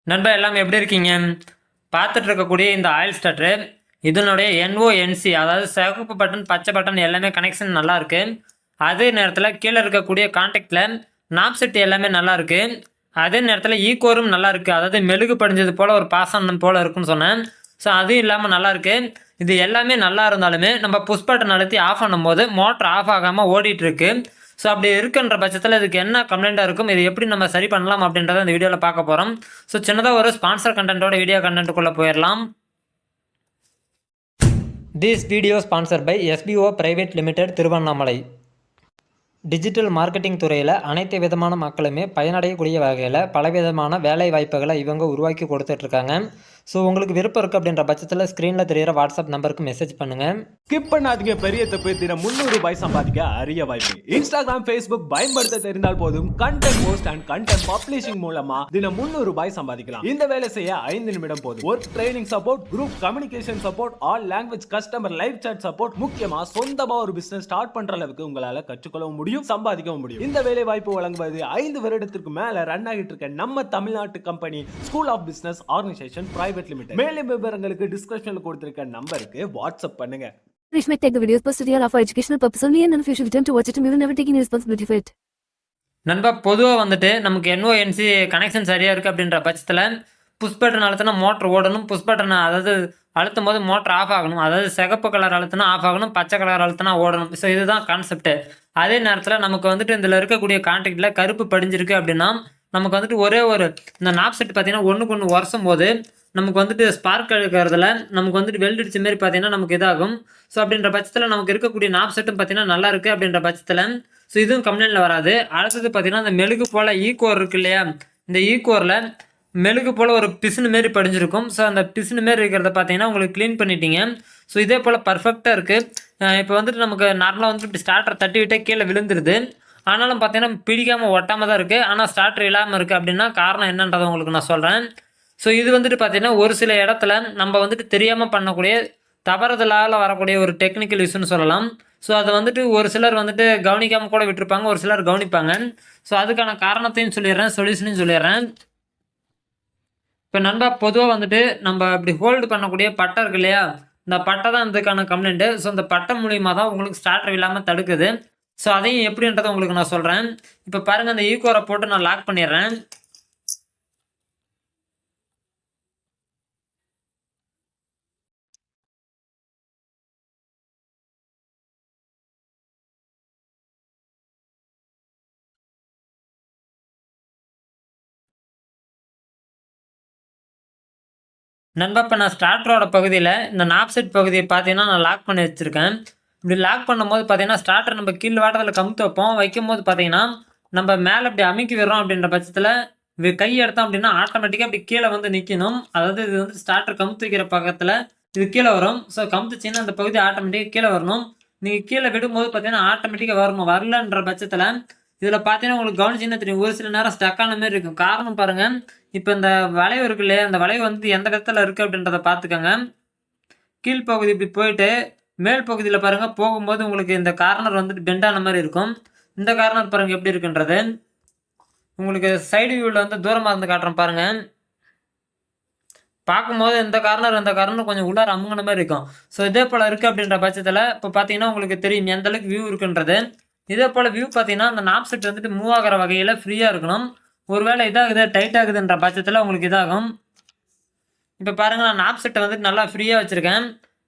நண்பா எல்லாம் எப்படி இருக்கீங்க? பார்த்துட்டு இருக்கக்கூடிய இந்த ஆயில் ஸ்டார்டர் இதனுடைய என்ஓஎன்சி அதாவது சிவப்பு பட்டன், பச்சை பட்டன் எல்லாமே கனெக்ஷன் நல்லா இருக்கு. அதே நேரத்தில் கீழே இருக்கக்கூடிய கான்டாக்டில் நாப் செட் எல்லாமே நல்லா இருக்கு. அதே நேரத்தில் ஈகோரும் நல்லா இருக்கு. அதாவது மெழுகு படிஞ்சது போல ஒரு பாசனம் போல இருக்குன்னு சொன்னேன். ஸோ அதுவும் இல்லாமல் நல்லா இருக்கு. இது எல்லாமே நல்லா இருந்தாலுமே நம்ம புஷ் பட்டன் அழுத்தி ஆஃப் பண்ணும்போது மோட்டர் ஆஃப் ஆகாமல் ஓடிட்டு இருக்கு. ஸோ அப்படி இருக்குன்ற பட்சத்தில் இதுக்கு என்ன கம்ப்ளைண்ட்டாக இருக்கும், இது எப்படி நம்ம சரி பண்ணலாம் அப்படின்றத இந்த வீடியோவில் பார்க்க போகிறோம். ஸோ சின்னதாக ஒரு ஸ்பான்சர் கண்டென்ட்டோட வீடியோ கண்டென்ட்டுக்குள்ளே போயிடலாம். This video sponsor by SPO private limited Tiruvannamalai. Digital marketing துறையில் அனைத்து விதமான மக்களுமே பயனடையக்கூடிய வகையில் பலவிதமான வேலை வாய்ப்புகளை இவங்க உருவாக்கி கொடுத்துட்ருக்காங்க. ஸோ உங்களுக்கு விருப்பம் இருக்குது அப்படின்ற பட்சத்தில் ஸ்க்ரீனில் தெரிகிற வாட்ஸ்அப் நம்பருக்கு மெசேஜ் பண்ணுங்கள். ஸ்கிப் பண்ணாதீங்க. பெரிய தப்பு. தினம் 300 ரூபாய் சம்பாதிக்க அரிய வாய்ப்பு. இன்ஸ்டாகிராம், ஃபேஸ்புக் பயன்படுத்த தெரிந்தால் போதும். Content post and content publishing மூலமா தினம் 300 ரூபாய் சம்பாதிக்கலாம். இந்த வேலை செய்ய 5 நிமிடம் போதும். Work training support, group communication support, all language customer live chat support, முக்கியமா சொந்தமா ஒரு பிசினஸ் ஸ்டார்ட் பண்ற அளவுக்கு உங்களால கற்றுக்கொள்ளவும் முடியும், சம்பாதிக்கவும் முடியும். இந்த வேலை வாய்ப்பு வழங்குவது 5 வருடத்திற்கு மேல ரன் ஆகிட்டு இருக்க நம்ம தமிழ்நாட்டு company school of business organisation private limited. மேலும் விவரங்களுக்கு டிஸ்கிரிப்ஷன்ல கொடுத்திருக்க நம்பருக்கு வாட்ஸ்அப் பண்ணுங்க. Rich may take the videos posted here are for educational purpose only and if you should attempt to watch it, we will never take any responsibility for it. நண்பா பொதுவாக வந்துட்டு நமக்கு என்ஓஎன்சி கனெக்ஷன் சரியாக இருக்குது அப்படின்ற பட்சத்தில் push button அழுத்தினா motor ஓடணும். Push button அதாவது அழுத்தும் போது மோட்டர் ஆஃப் ஆகணும். அதாவது சிகப்பு கலர் அழுத்தினா ஆஃப் ஆகணும், பச்சை கலர் அழுத்தினா ஓடணும். ஸோ இதுதான் கான்செப்ட்டு. அதே நேரத்தில் நமக்கு வந்துட்டு இதில் இருக்கக்கூடிய கான்டாக்டில் கருப்பு படிஞ்சிருக்கு அப்படின்னா நமக்கு வந்துட்டு ஒரே ஒரு இந்த நாப் செட் பார்த்தீங்கன்னா ஒன்றுக்கு ஒன்று உரசும் போது நமக்கு வந்துட்டு ஸ்பார்க் எடுக்கிறதுல நமக்கு வந்துட்டு வெல்ட் அடிச்ச மாதிரி பார்த்தீங்கன்னா நமக்கு இதாகும். ஸோ அப்படின்ற பட்சத்தில் நமக்கு இருக்கக்கூடிய நாப் செட்டும் பார்த்தீங்கன்னா நல்லா இருக்குது அப்படின்ற பட்சத்தில் ஸோ இதுவும் கம்ப்ளைண்ட்டில் வராது. அடுத்தது பார்த்தீங்கன்னா இந்த மெழுகு போல் ஈகோர் இருக்கு இல்லையா, இந்த ஈகோரில் மெழுகு போல் ஒரு பிசுனு மாரி படிஞ்சிருக்கும். ஸோ அந்த பிசுனு மாரி இருக்கிறத பார்த்தீங்கன்னா உங்களுக்கு க்ளீன் பண்ணிட்டீங்க. ஸோ இதே போல் பர்ஃபெக்டாக இருக்குது. இப்போ வந்துட்டு நமக்கு நார்மலாக வந்துட்டு இப்படி ஸ்டார்டர் தட்டி விட்டே கீழே விழுந்துருது. ஆனாலும் பார்த்தீங்கன்னா பிடிக்காமல் ஒட்டாமல் தான் இருக்குது. ஆனால் ஸ்டார்டர் இல்லாமல் இருக்குது அப்படின்னா காரணம் என்னன்றதை உங்களுக்கு நான் சொல்கிறேன். ஸோ இது வந்துட்டு பார்த்தீங்கன்னா ஒரு சில இடத்துல நம்ம வந்துட்டு தெரியாமல் பண்ணக்கூடிய தவறுதலால் வரக்கூடிய ஒரு டெக்னிக்கல் இஷ்யூன்னு சொல்லலாம். ஸோ அதை வந்துட்டு ஒரு சிலர் வந்துட்டு கவனிக்காமல் கூட விட்டுருப்பாங்க, ஒரு சிலர் கவனிப்பாங்க. ஸோ அதுக்கான காரணத்தையும் சொல்லிடுறேன், சொல்யூஷனையும் சொல்லிடுறேன். இப்போ நண்பா பொதுவாக வந்துட்டு நம்ம இப்படி ஹோல்டு பண்ணக்கூடிய பட்டை இருக்கு இல்லையா, இந்த பட்டை தான் இதுக்கான கம்ப்ளைண்ட்டு. ஸோ இந்த பட்டை மூலியமாக தான் உங்களுக்கு ஸ்டார்டர் இல்லாமல் தடுக்குது. ஸோ அதையும் எப்படின்றத உங்களுக்கு நான் சொல்கிறேன். இப்போ பாருங்கள், அந்த ஈகோரை போட்டு நான் லாக் பண்ணிடுறேன். நண்பா இப்போ நான் ஸ்டார்டரோட பகுதியில் இந்த நாப் செட் பகுதியை பார்த்தீங்கன்னா நான் லாக் பண்ணி வச்சுருக்கேன். இப்படி லாக் பண்ணும்போது பார்த்தீங்கன்னா ஸ்டார்டர் நம்ம கீழ் வாட்டத்தில் கமுத்து வைப்போம். வைக்கும்போது பார்த்தீங்கன்னா நம்ம மேலே இப்படி அமுக்கி விடுறோம் அப்படின்ற பட்சத்தில் கை எடுத்தோம் அப்படின்னா ஆட்டோமேட்டிக்காக இப்படி கீழே வந்து நிற்கணும். அதாவது இது வந்து ஸ்டார்டர் கமுத்து வைக்கிற பக்கத்தில் இது கீழே வரும். ஸோ கமுத்துச்சின்னா அந்த பகுதி ஆட்டோமேட்டிக்காக கீழே வரணும். நீங்கள் கீழே விடும்போது பார்த்தீங்கன்னா ஆட்டோமேட்டிக்காக வரணும். வரலன்ற பட்சத்தில் இதில் பார்த்தீங்கன்னா உங்களுக்கு கவனிச்சிங்கன்னா தெரியும், ஒரு சில நேரம் ஸ்டக்கான மாதிரி இருக்கும். காரணம் பாருங்கள், இப்போ இந்த வளைவு இருக்கு இல்லையா, அந்த வளைவு வந்து எந்த விதத்தில் இருக்குது அப்படின்றத பார்த்துக்கோங்க. கீழ்ப்பகுதி இப்படி போயிட்டு மேல் பகுதியில் பாருங்கள், போகும்போது உங்களுக்கு இந்த கார்னர் வந்துட்டு பெண்டான மாதிரி இருக்கும். இந்த கார்னர் பாருங்கள் எப்படி இருக்குன்றது. உங்களுக்கு சைடு வியூவில் வந்து தூரமாக இருந்து காட்டுறேன் பாருங்கள். பார்க்கும்போது இந்த கார்னர் கொஞ்சம் உள்ளார அமுங்கின மாதிரி இருக்கும். ஸோ இதே போல் இருக்குது அப்படின்ற பட்சத்தில் இப்போ பார்த்தீங்கன்னா உங்களுக்கு தெரியும் எந்த அளவுக்கு வியூ இருக்குன்றது. இதே போல் வியூ பார்த்தீங்கன்னா அந்த நாப் செட் வந்துட்டு மூவ் ஆகிற வகையில் ஃப்ரீயாக இருக்கணும். ஒருவேளை இதாகுது டைட் ஆகுதுன்ற பட்சத்தில் உங்களுக்கு இதாகும். இப்போ பாருங்கள், நான் நாப் செட்டை வந்துட்டு நல்லா ஃப்ரீயாக வச்சுருக்கேன்.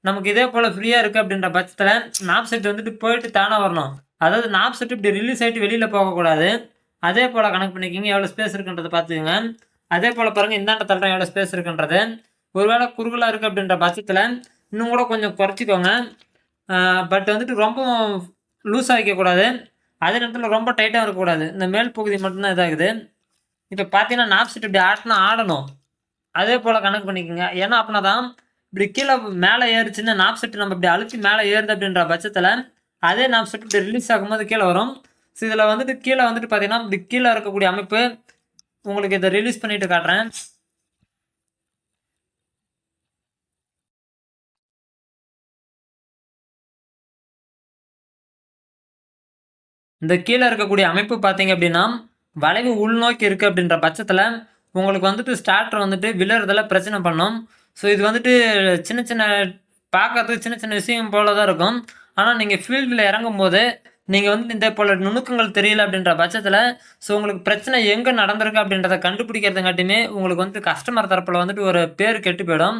நமக்கு இதே போல் ஃப்ரீயாக இருக்குது அப்படின்ற பட்சத்தில் நாப் செட் வந்துட்டு போயிட்டு தானே வரணும். அதாவது நாப் செட் இப்படி ரிலீஸ் ஆகிட்டு வெளியில் போகக்கூடாது. அதே போல் கனெக்ட் பண்ணிக்கிங்க, எவ்வளோ ஸ்பேஸ் இருக்குன்றதை பார்த்துக்கோங்க. அதே போல் பாருங்கள், இந்தாண்ட தள்ளுறேன் எவ்வளோ ஸ்பேஸ் இருக்குன்றது. ஒருவேளை குறுகலாக இருக்குது அப்படின்ற பட்சத்தில் இன்னும் கூட கொஞ்சம் குறைச்சிக்கோங்க. பட் வந்துட்டு ரொம்ப லூஸாக வைக்கக்கூடாது, அதே நேரத்தில் ரொம்ப டைட்டாக இருக்கக்கூடாது. இந்த மேல் பகுதி மட்டும்தான் இதாகுது. இப்போ பார்த்தீங்கன்னா நாப் செட் இப்படி ஆட்டினா ஆடணும். அதே போல் கணக்கு பண்ணிக்கோங்க. ஏன்னா அப்படின்னா தான் இப்படி கீழே மேலே ஏறிச்சுன்னா நாப் செட்டு நம்ம இப்படி அழுத்தி மேலே ஏறுது அப்படின்ற பட்சத்தில் அதே நாப் செட் இப்படி ரிலீஸ் ஆகும்போது கீழே வரும். ஸோ இதில் வந்துட்டு கீழே வந்துட்டு பார்த்தீங்கன்னா இப்படி கீழே இருக்கக்கூடிய அமைப்பு உங்களுக்கு இதை ரிலீஸ் பண்ணிட்டு காட்டுறேன். இந்த கீழே இருக்கக்கூடிய அமைப்பு பார்த்தீங்க அப்படின்னா வளைவு உள்நோக்கி இருக்குது அப்படின்ற பட்சத்தில் உங்களுக்கு வந்துட்டு ஸ்டார்டர் வந்துட்டு விழுறதுல பிரச்சனை பண்ணும். ஸோ இது வந்துட்டு சின்ன சின்ன பார்க்கறதுக்கு சின்ன சின்ன விஷயம் போல தான் இருக்கும். ஆனால் நீங்கள் ஃபீல்டில் இறங்கும்போது நீங்கள் வந்து இந்த போல நுணுக்கங்கள் தெரியல அப்படின்ற பட்சத்தில் ஸோ உங்களுக்கு பிரச்சனை எங்கே நடந்திருக்கு அப்படின்றத கண்டுபிடிக்கிறதுங்காட்டியுமே உங்களுக்கு வந்து கஸ்டமர் தரப்பில் வந்துட்டு ஒரு பேர் கெட்டு போயிடும்.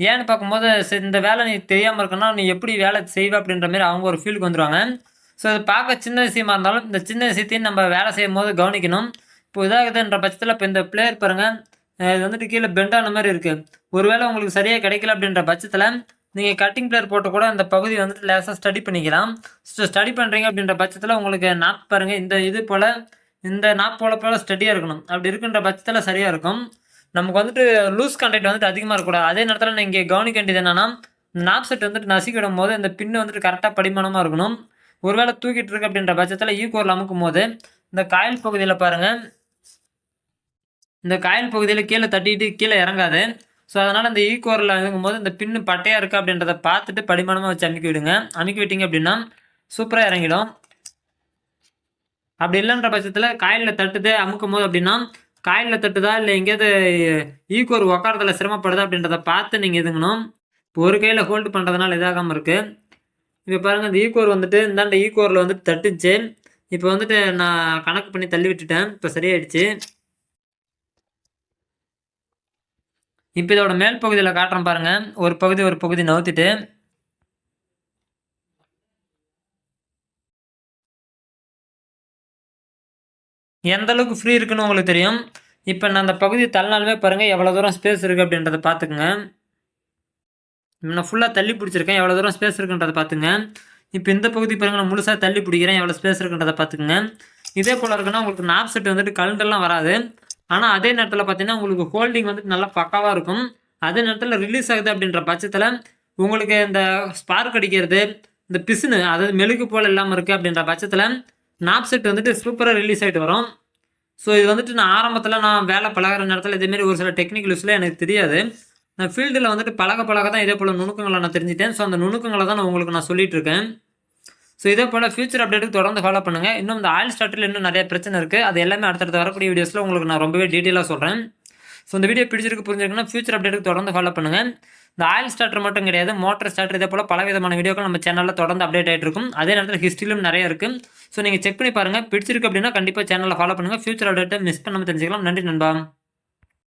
ஏன்னு பார்க்கும்போது இந்த வேலை நீ தெரியாமல் இருக்குன்னா நீ எப்படி வேலை செய்வ அப்படின்ற மாதிரி அவங்க ஒரு ஃபீல்டுக்கு வந்துடுவாங்க. ஸோ இது பார்க்க சின்ன விஷயமா இருந்தாலும் இந்த சின்ன விஷயத்தையும் நம்ம வேலை செய்யும் போது கவனிக்கணும். இப்போ இதாகுதுன்ற பட்சத்தில் இப்போ இந்த பிளேயர் பாருங்கள், இது வந்துட்டு கீழே பெண்டான மாதிரி இருக்குது. ஒருவேளை உங்களுக்கு சரியாக கிடைக்கல அப்படின்ற பட்சத்தில் நீங்கள் கட்டிங் பிளேயர் போட்டு கூட இந்த பகுதி வந்துட்டு லேசாக ஸ்டடி பண்ணிக்கலாம். ஸோ ஸ்டடி பண்ணுறீங்க அப்படின்ற பட்சத்தில் உங்களுக்கு நாப் பாருங்கள், இந்த இது போல் இந்த நாப் போல ஸ்டடியாக இருக்கணும். அப்படி இருக்குன்ற பட்சத்தில் சரியாக இருக்கும். நமக்கு வந்துட்டு லூஸ் கண்டெக்ட் வந்துட்டு அதிகமாக இருக்கக்கூடாது. அதே நேரத்தில் நீங்கள் கவனிக்க வேண்டியது என்னென்னா நாப் செட் வந்துட்டு நசுக்கிடும் போது இந்த பின்னு வந்துட்டு கரெக்டாக படிமானமாக இருக்கணும். ஒருவேளை தூக்கிட்டு இருக்கு அப்படின்ற பட்சத்தில் ஈக்குவரில் அமுக்கும் போது இந்த காயில் பகுதியில் பாருங்கள், இந்த காயில் பகுதியில் கீழே தட்டிட்டு கீழே இறங்காது. ஸோ அதனால் இந்த ஈக்குவரில் இறங்கும்போது இந்த பின்னு பட்டையாக இருக்குது அப்படின்றத பார்த்துட்டு படிமானமாக வச்சு அமுக்கி விடுங்க. அமுக்கி விட்டீங்க அப்படின்னா சூப்பராக இறங்கிடும். அப்படி இல்லைன்ற பட்சத்தில் காயிலில் தட்டுது அமுக்கும் போது அப்படின்னா காயிலில் தட்டுதா இல்லை எங்கேயாவது ஈக்குவர் உக்காரத்தில் சிரமப்படுதா அப்படின்றத பார்த்து நீங்கள் இதுங்கணும். இப்போ ஒரு கையில் ஹோல்டு பண்ணுறதுனால இதாகாமல் இருக்குது. இப்போ பாருங்கள், இந்த ஈக்குவர் வந்துட்டு இந்தாண்ட ஈக்குவரில் வந்துட்டு தட்டுச்சு. இப்போ வந்துட்டு நான் கணக்கு பண்ணி தள்ளி விட்டுட்டேன். இப்போ சரியாயிடுச்சு. இப்போ இதோட மேல் பகுதியில் காட்டுறேன் பாருங்கள், ஒரு பகுதி நவுத்திட்டு எந்த அளவுக்கு ஃப்ரீ இருக்குன்னு உங்களுக்கு தெரியும். இப்போ நான் அந்த பகுதி தள்ளினாலுமே பாருங்கள் எவ்வளோ தூரம் ஸ்பேஸ் இருக்குது அப்படின்றத பார்த்துக்குங்க. நான் ஃபுல்லாக தள்ளி பிடிச்சிருக்கேன், எவ்வளோ தூரம் ஸ்பேஸ் இருக்குன்றதை பார்த்துங்க. இப்போ இந்த பகுதி பாருங்கள், நான் முழுசாக தள்ளி பிடிக்கிறேன், எவ்வளோ ஸ்பேஸ் இருக்குன்றதை பார்த்துக்குங்க. இதே போல் இருக்குன்னா உங்களுக்கு நாப் செட் வந்துட்டு கலண்டெல்லாம் வராது. ஆனால் அதே நேரத்தில் பார்த்தீங்கன்னா உங்களுக்கு ஹோல்டிங் வந்துட்டு நல்லா பக்காவாக இருக்கும். அதே நேரத்தில் ரிலீஸ் ஆகுது அப்படின்ற பட்சத்தில் உங்களுக்கு இந்த ஸ்பார்க் அடிக்கிறது, இந்த பிசுனு அதாவது மெழுகு போல் இல்லாமல் இருக்குது அப்படின்ற பட்சத்தில் நாப் செட் வந்துட்டு சூப்பராக ரிலீஸ் ஆகிட்டு வரும். ஸோ இது வந்துட்டு நான் ஆரம்பத்தில் நான் வேலை பழகிற நேரத்தில் இதேமாரி ஒரு சில டெக்னிக்கல் யூஸில் எனக்கு தெரியாது. நான் ஃபீல்டில் வந்துட்டு பழக தான் இதே போல் நுணுக்கங்களை நான் தெரிஞ்சுட்டேன். ஸோ அந்த நுணுக்கங்களை தான் நான் உங்களுக்கு நான் சொல்லிட்டு இருக்கேன். ஸோ இதே போல் ஃபியூச்சர் அப்டேட்டுக்கு தொடர்ந்து ஃபாலோ பண்ணுங்கள். இன்னும் இந்த ஆயில் ஸ்டார்ட்டில் இன்னும் நிறைய பிரச்சனை இருக்குது. அது எல்லாமே அடுத்தடுத்து வரக்கூடிய வீடியோஸில் உங்களுக்கு நான் ரொம்பவே டீட்டெயிலாக சொல்கிறேன். ஸோ இந்த வீடியோ பிடிச்சிருக்கு புரிஞ்சிருக்குன்னா ஃபியூச்சர் அப்டேட்டுக்கு தொடர்ந்து ஃபாலோ பண்ணுங்கள். இந்த ஆயில் ஸ்டார்டர் மட்டும் கிடையாது, மோட்டர் ஸ்டார்டர் இதே போல் பல விதமான வீடியோக்கள் நம்ம சேனலில் தொடர்ந்து அப்டேட் ஆகிட்டு இருக்கும். அதே நேரத்தில் ஹிஸ்ட்ரியிலும் நிறைய இருக்குது. ஸோ நீங்கள் செக் பண்ணி பாருங்கள். பிடிச்சிருக்கு அப்படின்னா கண்டிப்பாக சேனலில் ஃபாலோ பண்ணுங்கள். ஃபியூச்சர் அப்டேட்டை மிஸ் பண்ணாமல் தெரிஞ்சுக்கலாம். நன்றி நண்பா.